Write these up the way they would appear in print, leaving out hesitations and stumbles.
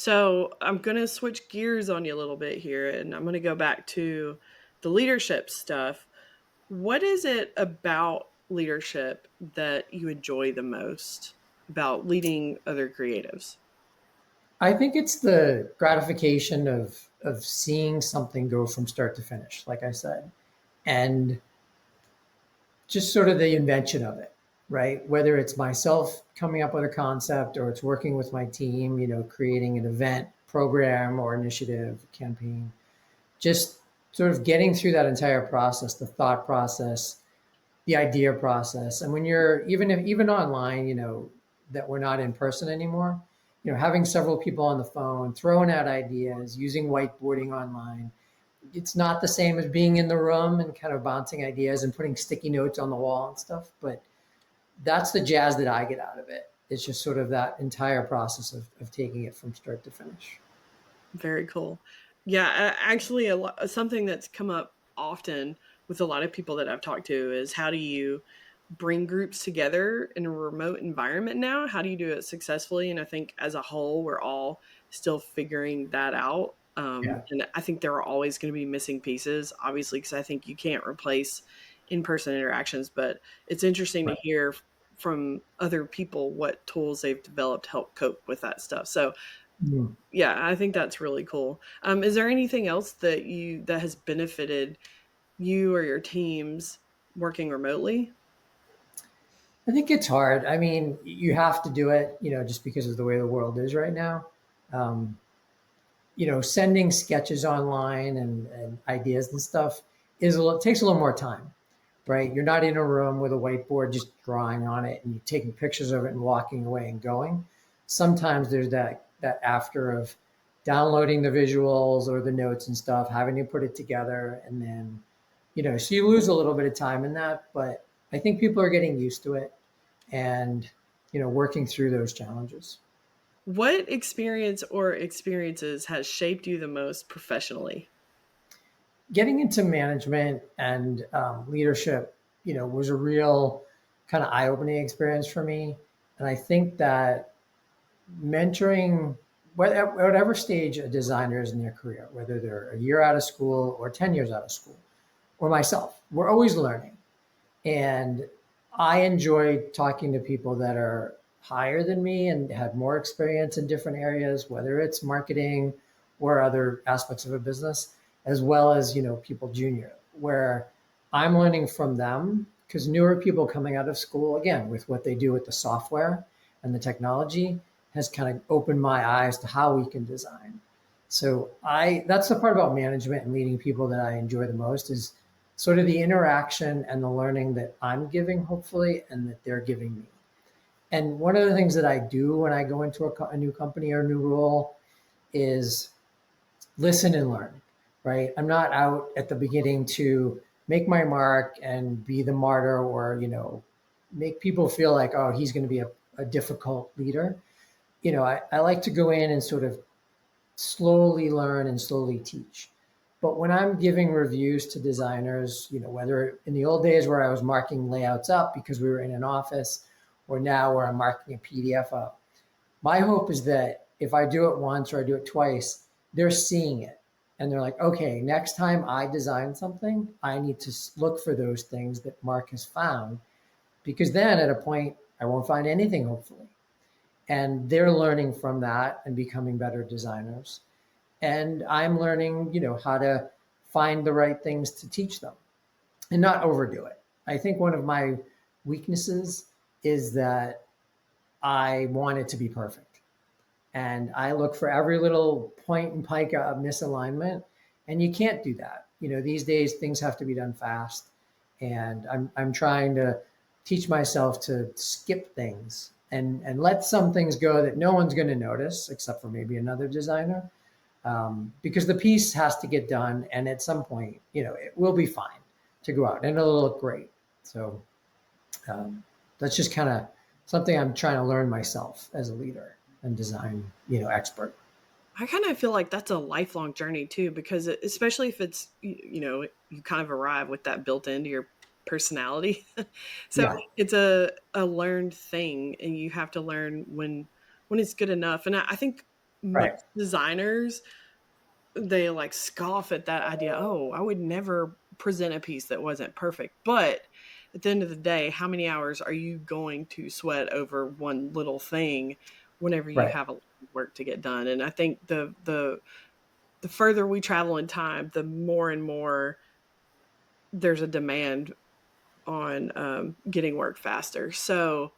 So I'm going to switch gears on you a little bit here and I'm going to go back to the leadership stuff. What is it about leadership that you enjoy the most about leading other creatives? I think it's the gratification of seeing something go from start to finish, like I said, and just sort of the invention of it, right? Whether it's myself coming up with a concept or it's working with my team, creating an event, program, or initiative, campaign, just sort of getting through that entire process, the thought process, the idea process. And when you're even online, that we're not in person anymore, having several people on the phone, throwing out ideas, using whiteboarding online, it's not the same as being in the room and kind of bouncing ideas and putting sticky notes on the wall and stuff. But that's the jazz that I get out of it. It's just sort of that entire process of taking it from start to finish. Very cool. Yeah, actually, something that's come up often with a lot of people that I've talked to is how do you bring groups together in a remote environment now? How do you do it successfully? And I think as a whole, we're all still figuring that out. Yeah. And I think there are always going to be missing pieces, obviously, because I think you can't replace in person interactions. But it's interesting to Right. hear from other people what tools they've developed to help cope with that stuff. So Mm. yeah, I think that's really cool. Is there anything else that has benefited you or your teams working remotely? I think it's hard. I mean, you have to do it, just because of the way the world is right now. Um, Sending sketches online and ideas and stuff takes a little more time, right? You're not in a room with a whiteboard just drawing on it and you're taking pictures of it and walking away and going. Sometimes there's that after of downloading the visuals or the notes and stuff, having to put it together, and then so you lose a little bit of time in that. But I think people are getting used to it and working through those challenges. What experience or experiences has shaped you the most professionally? Getting into management and leadership, was a real kind of eye-opening experience for me. And I think that mentoring, at whatever stage a designer is in their career, whether they're a year out of school or 10 years out of school, or myself, we're always learning. And I enjoy talking to people that are higher than me and have more experience in different areas, whether it's marketing or other aspects of a business, as well as, people junior, where I'm learning from them because newer people coming out of school, again, with what they do with the software and the technology, has kind of opened my eyes to how we can design. So that's the part about management and leading people that I enjoy the most is sort of the interaction and the learning that I'm giving, hopefully, and that they're giving me. And one of the things that I do when I go into a new company or a new role is listen and learn, right? I'm not out at the beginning to make my mark and be the martyr or, make people feel like, oh, he's going to be a difficult leader. I like to go in and sort of slowly learn and slowly teach. But when I'm giving reviews to designers, whether in the old days where I was marking layouts up because we were in an office, or now where I'm marking a PDF up, my hope is that if I do it once or I do it twice, they're seeing it. And they're like, okay, next time I design something, I need to look for those things that Mark has found, because then at a point, I won't find anything, hopefully. And they're learning from that and becoming better designers, and I'm learning, how to find the right things to teach them and not overdo it. I think one of my weaknesses is that I want it to be perfect, and I look for every little point and pike of misalignment, and you can't do that. These days things have to be done fast, and I'm trying to teach myself to skip things and let some things go that no one's going to notice except for maybe another designer, because the piece has to get done, and at some point, it will be fine to go out and it'll look great. So um, that's just kind of something I'm trying to learn myself as a leader and design, expert. I kind of feel like that's a lifelong journey too, because especially if it's you kind of arrive with that built into your personality, so Yeah. it's a learned thing, and you have to learn when it's good enough. And I think most Right. designers, they like scoff at that idea. Oh, I would never present a piece that wasn't perfect. But at the end of the day, how many hours are you going to sweat over one little thing whenever you Right. have a lot of work to get done? And I think the further we travel in time, the more and more there's a demand on getting work faster. So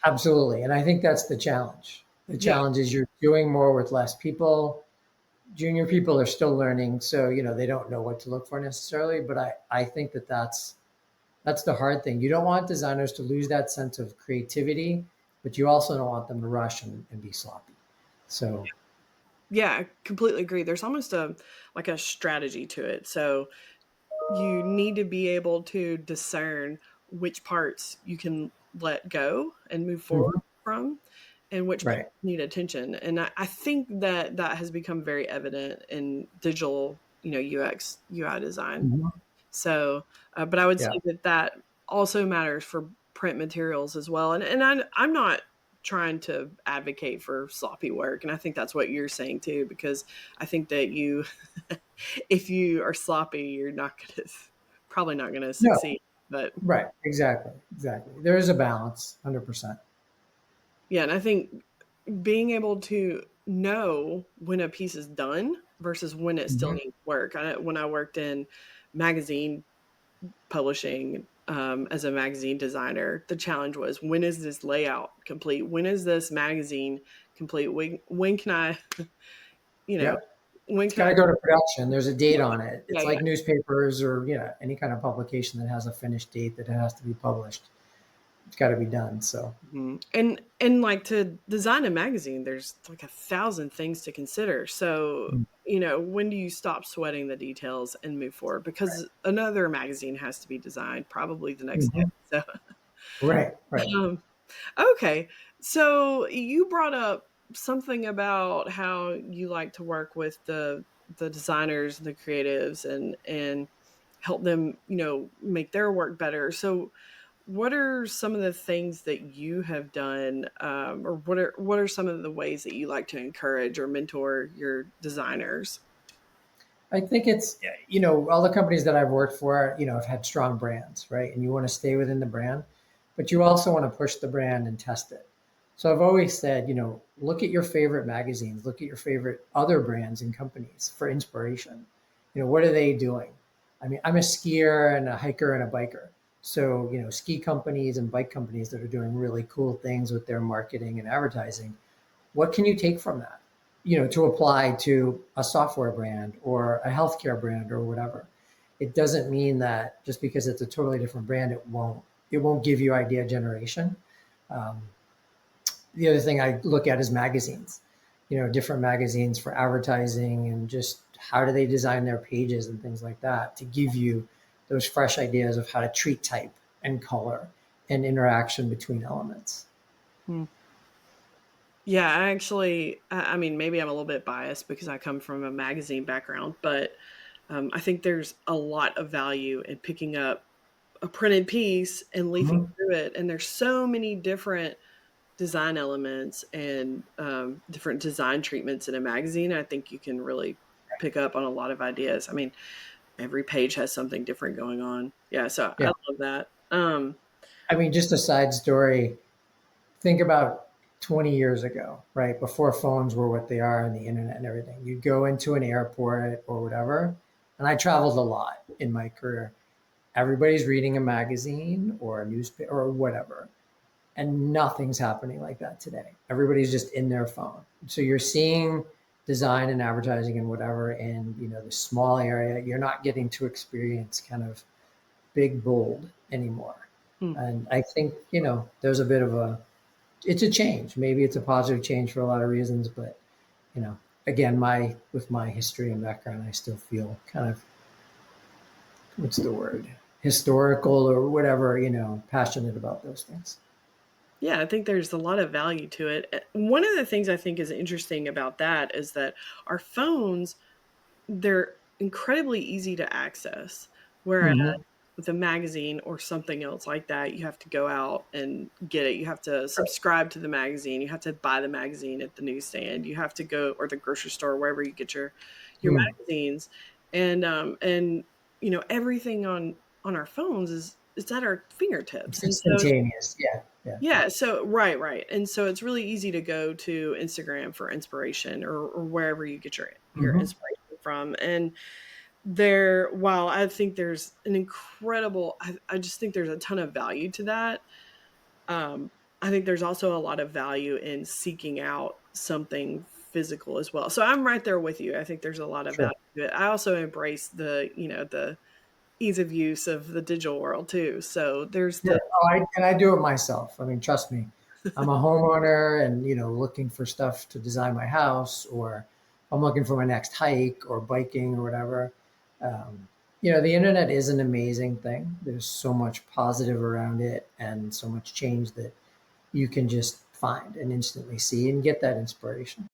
Absolutely. And I think that's the challenge. The yeah, challenge is you're doing more with less people. Junior people are still learning, so they don't know what to look for necessarily. But I think that's the hard thing. You don't want designers to lose that sense of creativity, but you also don't want them to rush and be sloppy. So, yeah, I completely agree. There's almost a like a strategy to it. So you need to be able to discern which parts you can let go and move forward mhm, from and which parts right. need attention. And I think that that has become very evident in digital, UX, UI design. Mhm, So, but I would yeah. say that that also matters for print materials as well. And I'm not trying to advocate for sloppy work, and I think that's what you're saying too, because I think that you, if you are sloppy, you're not gonna probably not gonna No, succeed. But right. Exactly. Exactly. There is a balance, 100%. yeah, and I think being able to know when a piece is done versus when it still Mhm, needs work. When I worked in magazine publishing as a magazine designer, the challenge was, when is this layout complete? When is this magazine complete? When can I, you know, yep. when It's can got I? to go to production. There's a date Yeah, on it. yeah, It's yeah. like newspapers or any kind of publication that has a finished date that it has to be published. It's got to be done. So, Mhm. And like to design a magazine, there's like 1,000 things to consider. So, mm, when do you stop sweating the details and move forward? Because another magazine has to be designed probably the next mhm, day. So, right, right. um, okay. So you brought up something about how you like to work with the designers and the creatives and help them, make their work better. So what are some of the things that you have done, or what are some of the ways that you like to encourage or mentor your designers? I think it's, all the companies that I've worked for, have had strong brands, right? And you want to stay within the brand, but you also want to push the brand and test it. So I've always said, look at your favorite magazines, look at your favorite other brands and companies for inspiration. What are they doing? I mean, I'm a skier and a hiker and a biker. So, ski companies and bike companies that are doing really cool things with their marketing and advertising, what can you take from that, to apply to a software brand or a healthcare brand or whatever? It doesn't mean that just because it's a totally different brand, it won't give you idea generation. Um, the other thing I look at is magazines, different magazines for advertising and just how do they design their pages and things like that to give you those fresh ideas of how to treat type and color and interaction between elements. Hmm. Yeah, I mean, maybe I'm a little bit biased because I come from a magazine background, but I think there's a lot of value in picking up a printed piece and leafing Mhm. through it. And there's so many different design elements and different design treatments in a magazine. I think you can really pick up on a lot of ideas. I mean, every page has something different going on. Yeah, so I Yeah. love that. I mean, just a side story. Think about 20 years ago, right? Before phones were what they are and the internet and everything. You'd go into an airport or whatever. And I traveled a lot in my career. Everybody's reading a magazine or a newspaper or whatever. And nothing's happening like that today. Everybody's just in their phone. So you're seeing design and advertising and whatever in, the small area. You're not getting to experience kind of big, bold anymore. Hmm. And I think, there's a bit of it's a change. Maybe it's a positive change for a lot of reasons, but you know, again, with my history and background, I still feel kind of, what's the word, historical or whatever, passionate about those things. Yeah, I think there's a lot of value to it. One of the things I think is interesting about that is that our phones, they're incredibly easy to access. Whereas Hmm. with a magazine or something else like that, you have to go out and get it. You have to subscribe to the magazine. You have to buy the magazine at the newsstand. You have to go or the grocery store, wherever you get your Mm. magazines. And everything on our phones is it's at our fingertips. It's And so it's instantaneous. Yeah. Yeah. yeah, so right. And so it's really easy to go to Instagram for inspiration or wherever you get your Hmm. inspiration from. And there while I think there's an incredible I just think there's a ton of value to that. I think there's also a lot of value in seeking out something physical as well. So I'm right there with you. I think there's a lot of value Sure. to it. I also embrace the ease of use of the digital world too. So there's Yeah. the Oh, I do it myself. I mean, trust me, I'm a homeowner and, looking for stuff to design my house, or I'm looking for my next hike or biking or whatever. Um, the internet is an amazing thing. There's so much positive around it and so much change that you can just find and instantly see and get that inspiration.